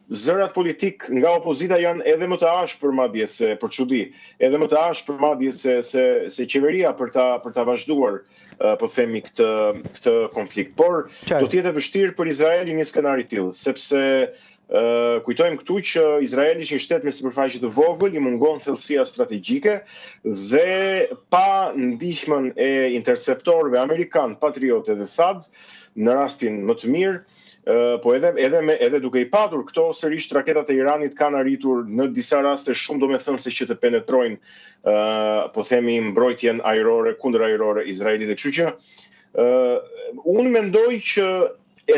zërat politik nga opozita janë edhe më të ashpër madje se për çudi, edhe më të ashpër madje se qeveria për ta vazhduar po themi këtë konflikt. Por do të jetë vështirë për Izraelin një skenar i tillë, sepse kujtojmë këtu që Izraeli është një shtet me sipërfaqe të vogël, i mungon thellësia strategjike dhe pa ndihmën e interceptorëve amerikan, patriotë dhe THAAD, në rastin më të mirë, po edhe duke i patur këto, sërish raketat e Iranit kanë arritur në disa raste shumë domethënëse që të penetrojnë, po themi, mbrojtjen ajrore, kundërajrore Izraelit. Kështu që unë mendoj që e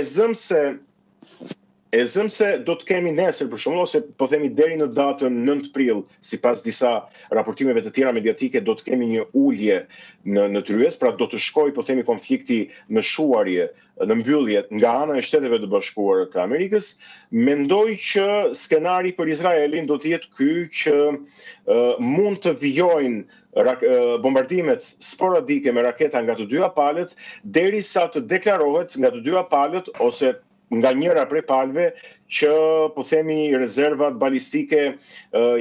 zëmse do të kemi nesër për shembull, ose po themi deri në datën 9 prill, sipas disa raportimeve të tjera mediatike, do të kemi një ulje në tryez, pra do të shkojë po themi konflikti në shuarje, në mbyllje nga ana e Shteteve të Bashkuara të Amerikës. Mendoj që skenari për Izraelin do të jetë ky që mund të vijojnë bombardimet sporadike me raketa nga të dyja palët, derisa të deklarohet nga të dyja palët ose nga njëra prej palëve që po themi rezervat balistike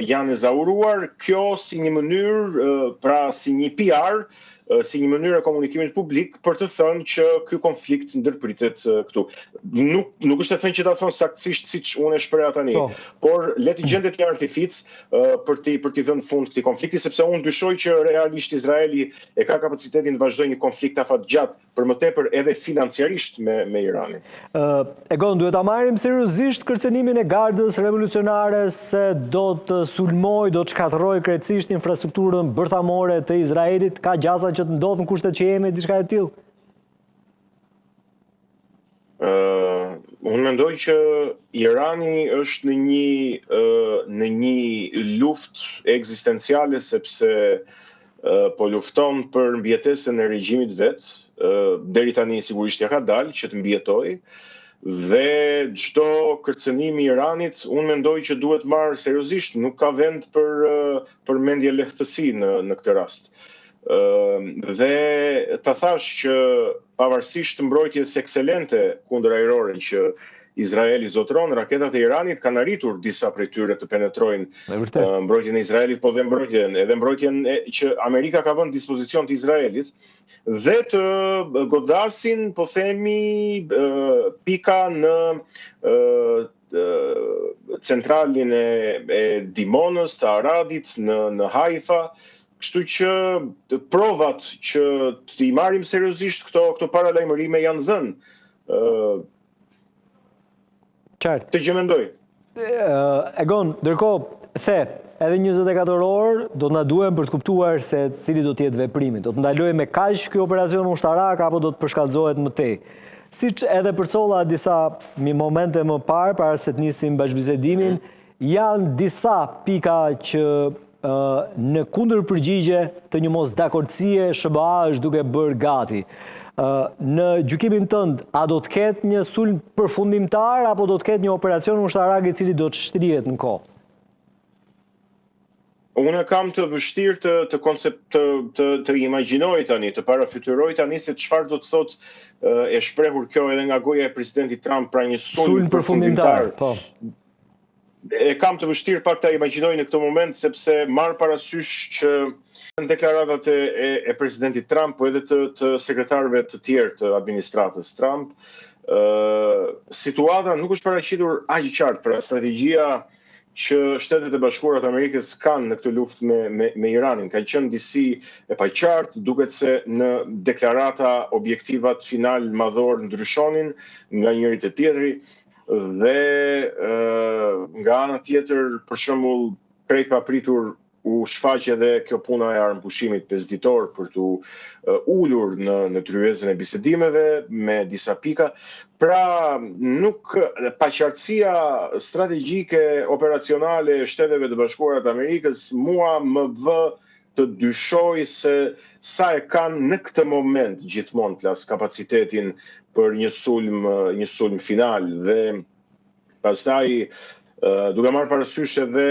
janë ezauruar, kjo si një mënyrë, pra si një PR, si një mënyrë e komunikimit publik për të thënë që ky konflikt ndërpritet këtu. Nuk është e thënë që ta thonë saktësisht siç unë e shpreha tani, por le të gjendet një artific për t'i dhënë fund këtij konflikti, sepse unë dyshoj që realisht Izraeli e ka kapacitetin të vazhdojë një konflikt afatgjatë, për më tepër edhe financiarisht me Iranin. Egon, duhet ta marrim seriozisht kërcënimin e Gardës Revolucionare se do të sulmoj, do të shkatërroj krejtësisht infrastrukturën bërthamore të Izraelit, ka gjasa që të ndodhë në kushtet që jemi, diçka e tillë? Unë mendoj që Irani është në një luftë ekzistenciale, sepse po lufton për mbijetesën e regjimit vet, deri tani sigurisht ja ka dalë që të mbijetojë, dhe çdo kërcënim i Iranit, unë mendoj që duhet marrë seriozisht, nuk ka vend për mendje lehtësi në këtë rast. Dhe ta thash që pavarësisht mbrojtjes ekselente kundërajrore që Izraeli zotron, raketat e Iranit kanë arritur disa prej tyre të penetrojnë mbrojtjen e Izraelit, po dhe mbrojtjen që Amerika ka vënë në dispozicion të Izraelit, dhe të godasin, po themi, pika në centralin e Dimonës, të Aradit, në Haifa. Kështu që provat që t'i marrim seriozisht këto paralajmërime janë dhënë. Qartë. Të gjë mendoj. Egon, ndërkohë, edhe 24 orë do të na duhen për të kuptuar se cili do të jetë veprimi. Do të ndalojë me kaq ky operacion ushtarak apo do të përshkallëzohet më tej. Siç edhe përcolla disa momente më parë para se të nisim bashkëbisedimin, janë disa pika që në kundër përgjigje të një mosdakordësie SBA është duke bërë gati. Në gjykimin tënd, a do të ketë një sulm përfundimtar apo do të ketë një operacion ushtarak i cili do të shtrihet në kohë? Unë kam të vështirë të imagjinoj tani, të parafytyroj tani se çfarë do të thotë e shprehur kjo edhe nga goja e presidentit Trump, pra një sulm përfundimtar. E kam të vështirë pak ta imagjinoj në këtë moment, sepse marr parasysh që në deklaratat e presidentit Trump, po edhe të sekretarëve të tjerë të administratës Trump, situata nuk është paraqitur aq qartë, pra strategjia që Shtetet e Bashkuara të Amerikës kanë në këtë luftë me Iranin ka qenë disi e paqartë, duket se në deklarata objektivat final madhor ndryshonin nga njëri te tjetri. Dhe nga ana tjetër, për shembull, krejt papritur u shfaq edhe kjo puna e armëpushimit pesditor për t'u ulur në tryezën e bisedimeve me disa pika. Pra, nuk paqartësia strategjike operacionale e Shteteve të Bashkuara të Amerikës mua më vë të dyshoj se sa e kanë në këtë moment gjithmonë flas kapacitetin për një sulm final, dhe pastaj duke marrë parasysh edhe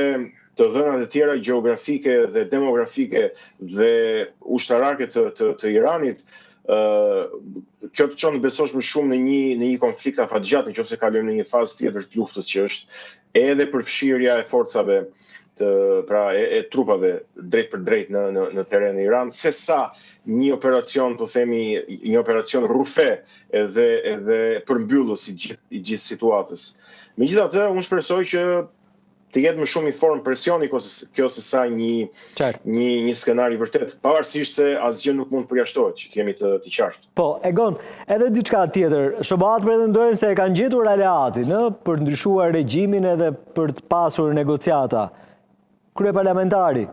të dhënat e tjera gjeografike dhe demografike dhe ushtarake të Iranit, kjo të çon besosh më shumë në një konflikt afatgjat, nëse kalojmë në një fazë tjetër të luftës që është edhe përfshirja e forcave e trupave drejt për drejt në terren e Iran, sesa një operacion, po themi, një operacion rrufe edhe përmbyllës i gjithë situatës. Megjithatë, unë shpresoj që të jetë më shumë i formë presioni kjo se sa një skenar i vërtet, pavarësisht se asgjë nuk mund të përjashtohet, që të jemi të qartë. Po, Egon, edhe diçka tjetër, SBA pretendojnë se e kanë gjetur aleatin për të ndryshuar regjimin edhe për të pasur negociata. Kryeparlamentari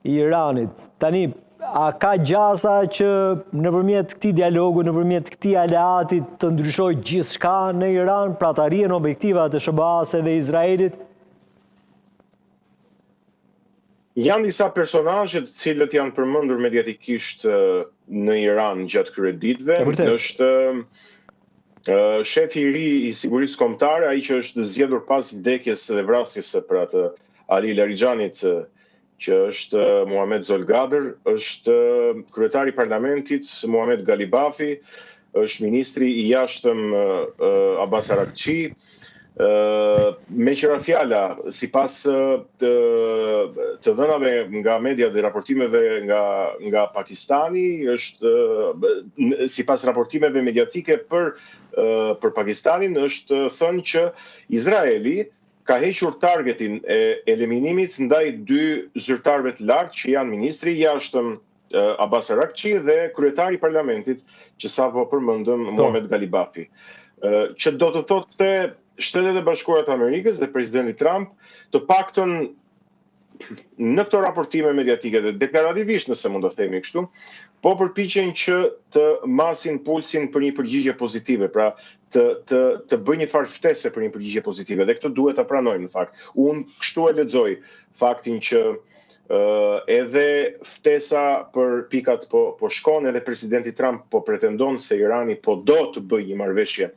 i Iranit, tani, a ka gjasa që nëpërmjet këtij dialogu, nëpërmjet këtij aleati të ndryshojë gjithçka në Iran, pra të arrihen objektivat e SBA-s dhe Izraelit? Janë disa personazhe të cilët janë përmendur mediatikisht në Iran gjatë këtyre ditëve. Është shefi i ri i sigurisë kombëtare, ai që është zgjedhur pas vdekjes dhe vrasjes së Ali Larijxhanit, që është Muhamet Zolgadr, është kryetari i parlamentit Muhamet Galibafi, është ministri i jashtëm Abbas Araghchi. Me qëra fjala, sipas të dhënave nga media dhe raportimeve nga Pakistani, është sipas raportimeve mediatike për Pakistanin, është thënë që Izraeli ka hequr targetin e eliminimit ndaj dy zyrtarëve të lartë që janë ministri i jashtëm Abbas Araghchi dhe kryetari i parlamentit që sapo përmendëm Muhamet Galibafi. Që do të thotë se Shtetet e Bashkuara të Amerikës dhe presidenti Trump të paktën në këto raportime mediatike dhe deklarativisht, nëse mund të themi kështu, po përpiqen që të masin pulsin për një përgjigje pozitive, pra të bëjnë një farë ftese për një përgjigje pozitive, dhe këtë duhet ta pranojmë në fakt. Unë kështu e lexoj faktin që edhe ftesa për pikat po shkon, edhe presidenti Trump po pretendon se Irani po do të bëjë një marrëveshje,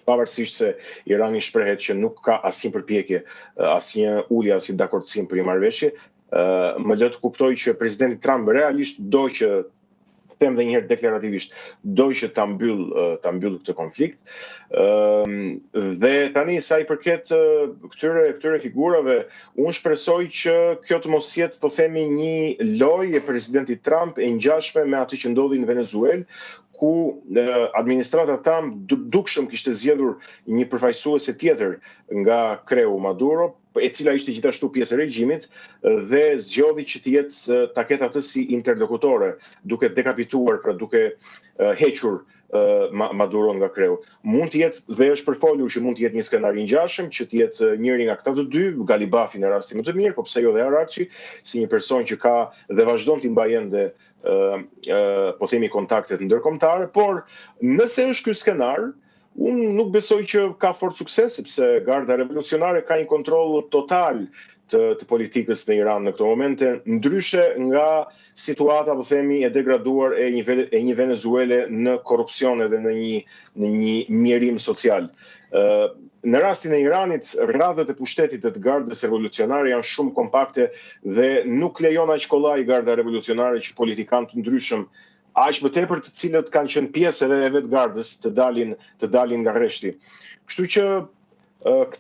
pavarësisht se Irani shprehet që nuk ka asnjë përpjekje, asnjë ulje, asnjë dakordësim për një marrëveshje. Më lë të kuptoj që presidenti Trump realisht do që, them edhe një herë deklarativisht, do që ta mbyll këtë konflikt. Dhe tani sa i përket këtyre figurave, unë shpresoj që kjo të mos jetë, po themi, një lojë e presidentit Trump e ngjashme me atë që ndodhi në Venezuelë, ku administrata Trump dukshëm kishte zgjedhur një përfaqësuese tjetër nga kreu Maduro, e cila ishte gjithashtu pjesë e regjimit, dhe zgjodhi që të jetë ta ketë atë si interlokutore, duke dekapituar, pra duke hequr Maduro nga kreu. Mund të jetë, dhe është përfolur që mund të jetë një skenar i ngjashëm, që të jetë njëri nga këta të dy, Galibafi në rastin më të mirë, po pse jo dhe Araghchi, si një person që ka dhe vazhdon të mbajë ende po themi kontaktet ndërkombëtare, por nëse është ky skenar, unë nuk besoj që ka fort sukses, sepse Garda Revolucionare ka një kontroll total të politikës në Iran në këto momente, ndryshe nga situata, po themi, e degraduar e një Venezuele në korrupsion edhe në një mjerim social. Në rastin e Iranit, radhët e pushtetit të Gardës Revolucionare janë shumë kompakte dhe nuk lejon aq kollaj Garda Revolucionare që politikanë të ndryshëm, aq më tepër të cilët kanë qenë pjesë edhe e vetë Gardës, të dalin nga rreshti. Kështu që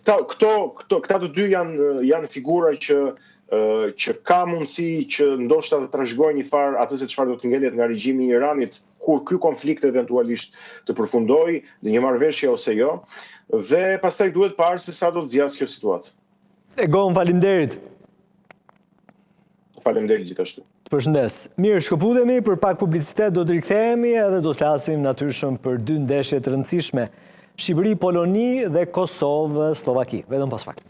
këta të dy janë figura që ka mundësi që ndoshta të trashëgojnë një farë atë se çfarë do të ngelet nga regjimi i Iranit kur ky konflikt eventualisht të përfundojë në një marrëveshje ose jo, dhe pastaj duhet parë se sa do të zgjasë kjo situatë. Egon, faleminderit. Faleminderit gjithashtu. Të përshëndes. Mirë, shkëputemi, për pak publicitet do të rikthehemi edhe do të flasim natyrshëm për dy ndeshje të rëndësishme, Shqipëri, Poloni dhe Kosovë, Slovaki. Vetëm pas pak.